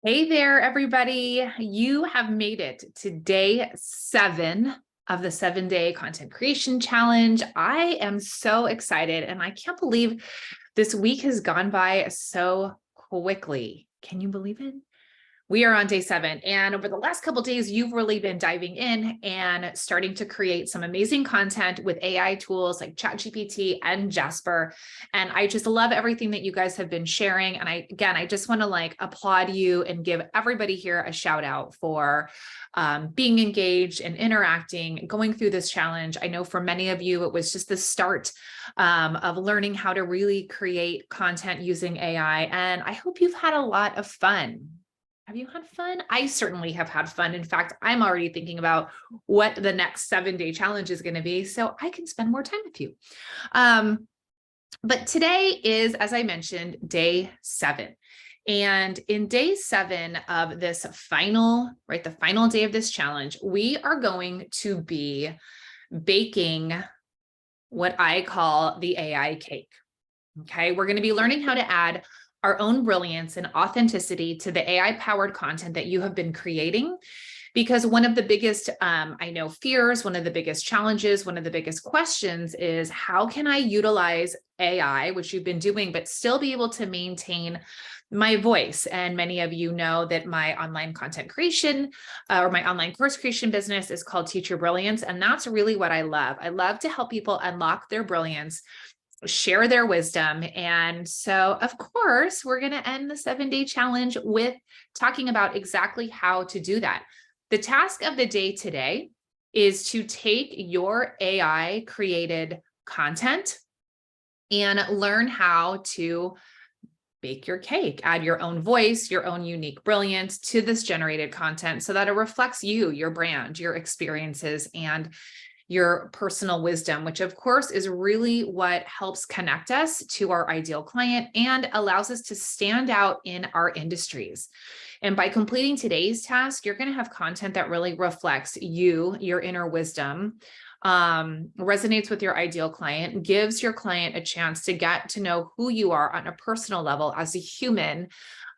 Hey there, everybody. You have made it to day 7 of the 7-day content creation challenge. I am so excited and I can't believe this week has gone by so quickly. Can you believe it? We are on day 7, and over the last couple of days, you've really been diving in and starting to create some amazing content with AI tools like ChatGPT and Jasper. And I just love everything that you guys have been sharing. And I just want to applaud you and give everybody here a shout out for being engaged and interacting, going through this challenge. I know for many of you, it was just the start of learning how to really create content using AI. And I hope you've had a lot of fun. Have you had fun? I certainly have had fun. In fact, I'm already thinking about what the next 7-day challenge is going to be so I can spend more time with you. But today is, as I mentioned, day 7. And in day 7 of this the final day of this challenge, we are going to be baking what I call the AI cake. Okay, we're going to be learning how to add our own brilliance and authenticity to the AI-powered content that you have been creating. Because one of the biggest, fears, one of the biggest challenges, one of the biggest questions is how can I utilize AI, which you've been doing, but still be able to maintain my voice? And many of you know that my online content creation or my online course creation business is called Teach Your Brilliance. And that's really what I love. I love to help people unlock their brilliance, share their wisdom. And so, of course, we're going to end the 7-day challenge with talking about exactly how to do that. The task of the day today is to take your AI created content and learn how to bake your cake, add your own voice, your own unique brilliance to this generated content so that it reflects you, your brand, your experiences, and your personal wisdom, which of course is really what helps connect us to our ideal client and allows us to stand out in our industries. And by completing today's task, you're going to have content that really reflects you, your inner wisdom, resonates with your ideal client, gives your client a chance to get to know who you are on a personal level as a human,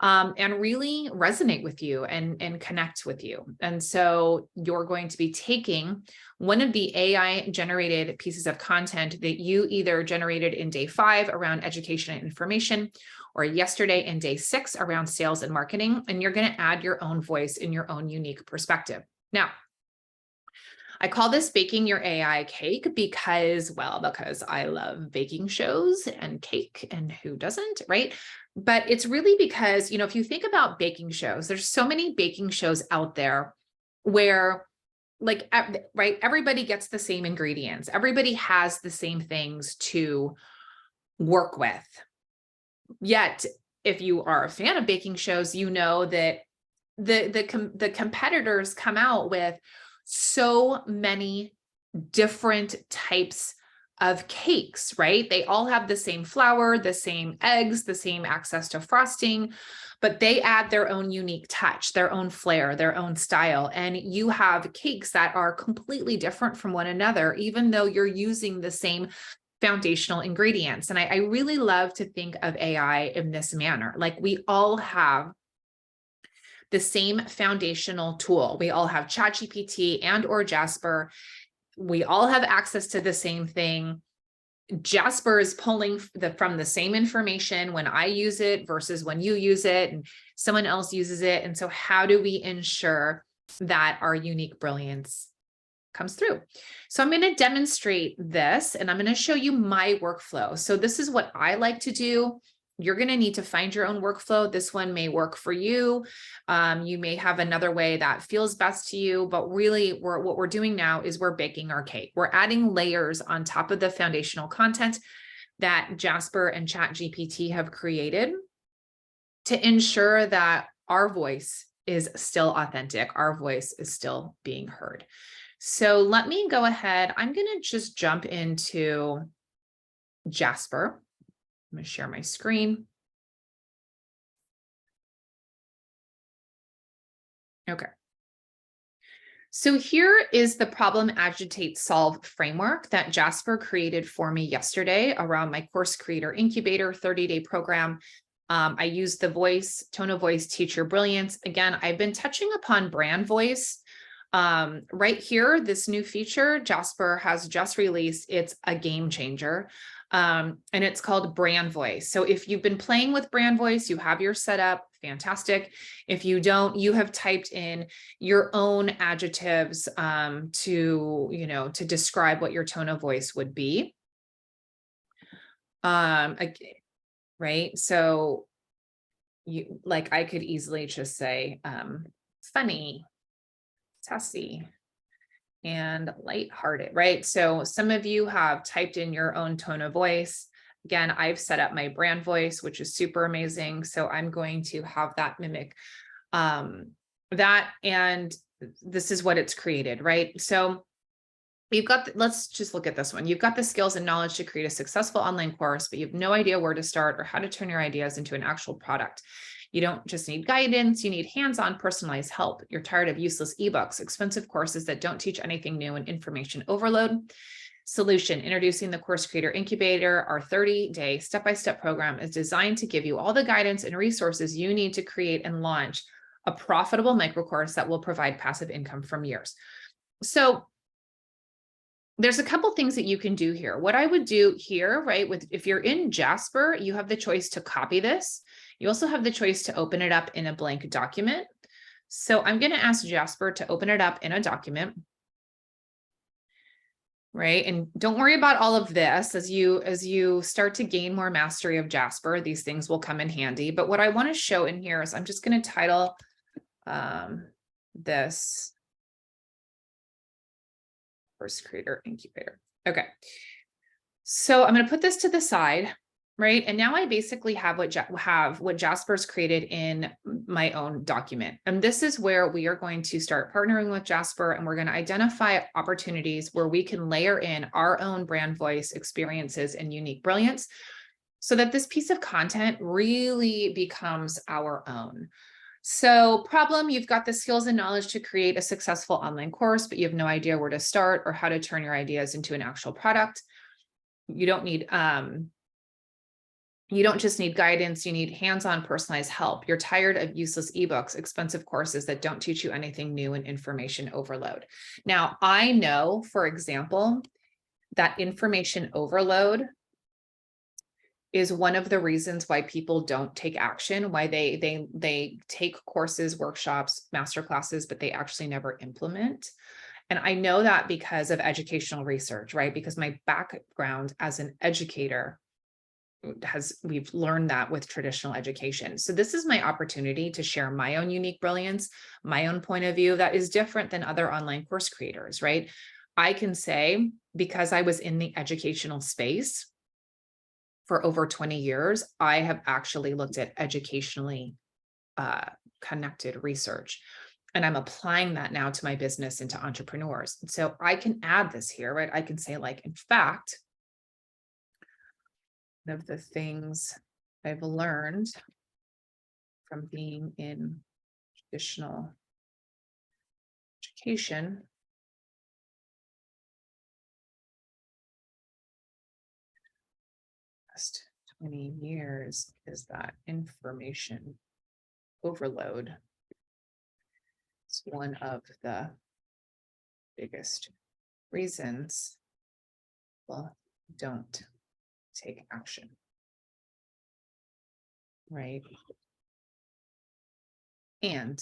and really resonate with you and connect with you. And so you're going to be taking one of the AI generated pieces of content that you either generated in day 5 around education and information, or yesterday in day 6 around sales and marketing, and you're going to add your own voice in your own unique perspective. Now, I call this baking your AI cake because I love baking shows and cake, and who doesn't, right? But it's really because, if you think about baking shows, there's so many baking shows out there where everybody gets the same ingredients. Everybody has the same things to work with. Yet, if you are a fan of baking shows, you know that the competitors come out with so many different types of cakes, right? They all have the same flour, the same eggs, the same access to frosting, but they add their own unique touch, their own flair, their own style. And you have cakes that are completely different from one another, even though you're using the same foundational ingredients. And I really love to think of AI in this manner. Like, we all have the same foundational tool. We all have ChatGPT and or Jasper. We all have access to the same thing. Jasper is pulling from the same information when I use it versus when you use it and someone else uses it. And so how do we ensure that our unique brilliance comes through? So I'm going to demonstrate this and I'm going to show you my workflow. So this is what I like to do. You're going to need to find your own workflow. This one may work for you. You may have another way that feels best to you, but really what we're doing now is we're baking our cake. We're adding layers on top of the foundational content that Jasper and ChatGPT have created to ensure that our voice is still authentic. Our voice is still being heard. So let me go ahead. I'm going to just jump into Jasper. I'm going to share my screen. Okay. So here is the problem, agitate, solve framework that Jasper created for me yesterday around my course creator incubator 30-day program. I use the voice, tone of voice, teacher brilliance. Again, I've been touching upon brand voice. Right here, this new feature Jasper has just released. It's a game changer. And it's called brand voice. So if you've been playing with brand voice, you have your setup, fantastic. If you don't, you have typed in your own adjectives to describe what your tone of voice would be. Right? So I could easily just say funny, sassy, and lighthearted, right? So some of you have typed in your own tone of voice. Again, I've set up my brand voice, which is super amazing. So I'm going to have that mimic that, and this is what it's created, right? So you've got, let's just look at this one. You've got the skills and knowledge to create a successful online course, but you have no idea where to start or how to turn your ideas into an actual product. You don't just need guidance, you need hands-on personalized help. You're tired of useless ebooks, expensive courses that don't teach anything new, and information overload. Solution: introducing the Course Creator Incubator. Our 30-day step-by-step program is designed to give you all the guidance and resources you need to create and launch a profitable microcourse that will provide passive income from years. So there's a couple things that you can do here. What I would do here, right, if you're in Jasper, you have the choice to copy this. You also have the choice to open it up in a blank document. So I'm going to ask Jasper to open it up in a document. Right. And don't worry about all of this as you start to gain more mastery of Jasper, these things will come in handy. But what I want to show in here is I'm just going to title this Course Creator Incubator. Okay. So I'm going to put this to the side, right? And now I basically have what Jasper's created in my own document. And this is where we are going to start partnering with Jasper, and we're going to identify opportunities where we can layer in our own brand voice, experiences, and unique brilliance so that this piece of content really becomes our own. So problem, you've got the skills and knowledge to create a successful online course, but you have no idea where to start or how to turn your ideas into an actual product. You don't just need guidance, you need hands-on personalized help. You're tired of useless ebooks, expensive courses that don't teach you anything new, and information overload. Now, I know, for example, that information overload is one of the reasons why people don't take action, why they take courses, workshops, masterclasses, but they actually never implement. And I know that because of educational research, right? Because my background as an educator we've learned that with traditional education. So this is my opportunity to share my own unique brilliance, my own point of view that is different than other online course creators, right? I can say, because I was in the educational space for over 20 years, I have actually looked at educationally connected research. And I'm applying that now to my business and to entrepreneurs. So I can add this here, right? I can say, like, in fact, one of the things I've learned from being in traditional education past 20 years is that information overload is one of the biggest reasons people don't take action, right? And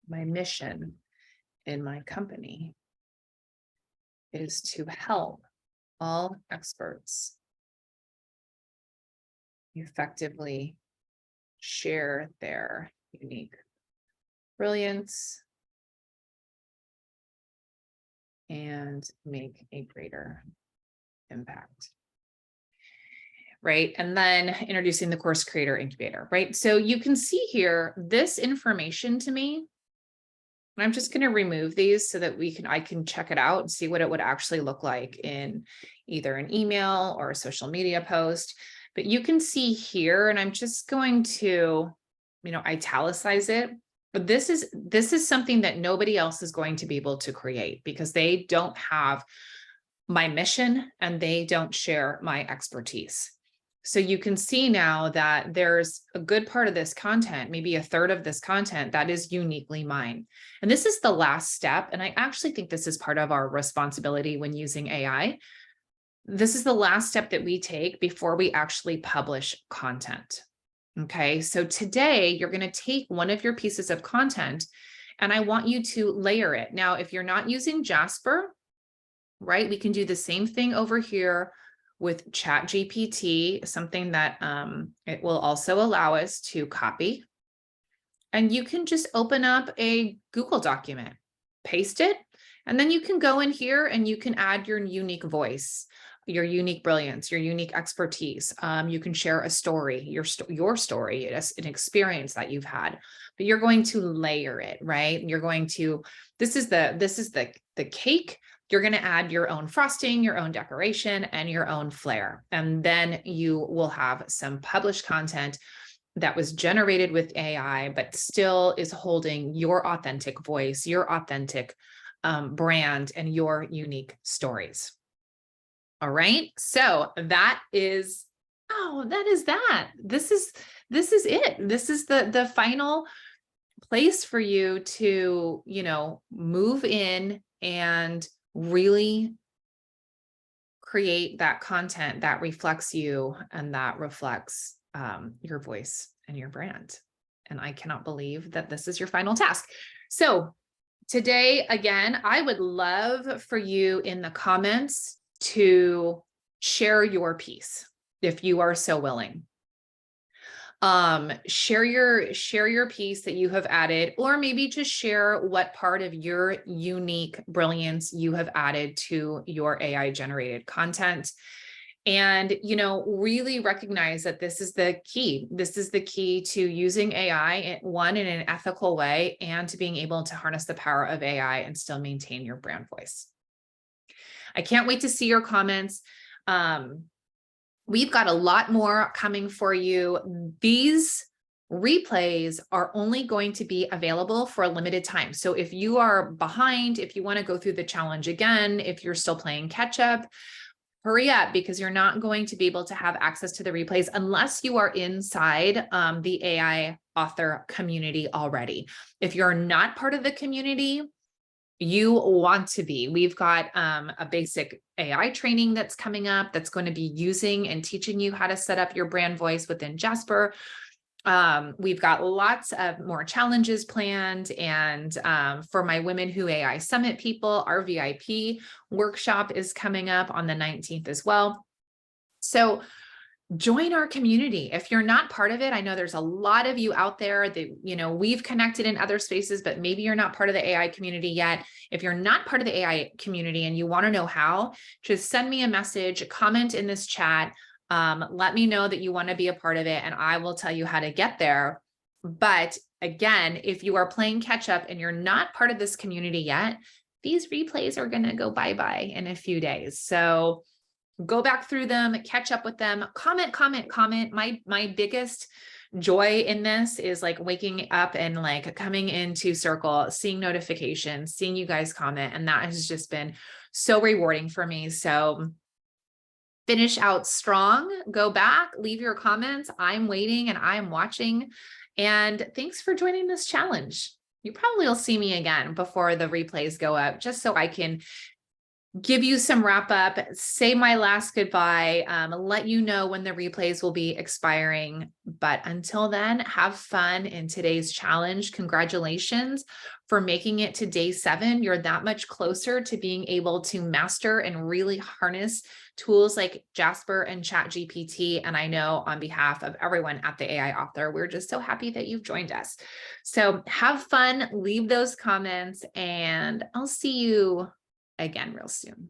my mission in my company is to help all experts effectively share their unique brilliance and make a greater impact. Right. And then introducing the Course Creator Incubator, right? So you can see here, this information to me, I'm just going to remove these so that I can check it out and see what it would actually look like in either an email or a social media post. But you can see here, and I'm just going to, italicize it. But this is something that nobody else is going to be able to create because they don't have my mission and they don't share my expertise. So you can see now that there's a good part of this content, maybe a third of this content, that is uniquely mine. And this is the last step. And I actually think this is part of our responsibility when using AI. This is the last step that we take before we actually publish content. Okay, so today you're going to take one of your pieces of content and I want you to layer it. Now, if you're not using Jasper, right, we can do the same thing over here with ChatGPT, something that it will also allow us to copy. And you can just open up a Google document, paste it, and then you can go in here and you can add your unique voice, your unique brilliance, your unique expertise. You can share a story, your story, an experience that you've had, but you're going to layer it, right? You're going to, this is the cake. You're going to add your own frosting, your own decoration, and your own flair. And then you will have some published content that was generated with AI, but still is holding your authentic voice, your authentic brand, and your unique stories. All right. So that is, that. This is it. This is the final place for you to, move in and really create that content that reflects you and that reflects your voice and your brand. And I cannot believe that this is your final task. So today, again, I would love for you in the comments to share your piece if you are so willing. Share your piece that you have added, or maybe just share what part of your unique brilliance you have added to your AI generated content. And, really recognize that this is the key. This is the key to using AI, one, in an ethical way, and to being able to harness the power of AI and still maintain your brand voice. I can't wait to see your comments. We've got a lot more coming for you. These replays are only going to be available for a limited time. So if you are behind, if you want to go through the challenge again, if you're still playing catch up, hurry up, because you're not going to be able to have access to the replays unless you are inside the AI author community already. If you're not part of the community, you want to be. We've got a basic AI training that's coming up that's going to be using and teaching you how to set up your brand voice within Jasper. We've got lots of more challenges planned. And for my Women Who AI Summit people, our VIP workshop is coming up on the 19th as well. So join our community. If you're not part of it, I know there's a lot of you out there that, we've connected in other spaces, but maybe you're not part of the AI community yet. If you're not part of the AI community and you want to know how, just send me a message, comment in this chat. Let me know that you want to be a part of it, and I will tell you how to get there. But again, if you are playing catch up and you're not part of this community yet, these replays are going to go bye-bye in a few days. So go back through them, catch up with them, comment. My biggest joy in this is like waking up and like coming into Circle, seeing notifications, seeing you guys comment. And that has just been so rewarding for me. So finish out strong, go back, leave your comments. I'm waiting and I'm watching. And thanks for joining this challenge. You probably will see me again before the replays go up, just so I can give you some wrap up, say my last goodbye, let you know when the replays will be expiring. But until then, have fun in today's challenge. Congratulations for making it to day 7. You're that much closer to being able to master and really harness tools like Jasper and ChatGPT. And I know on behalf of everyone at the AI Author, we're just so happy that you've joined us. So have fun, leave those comments, and I'll see you again real soon.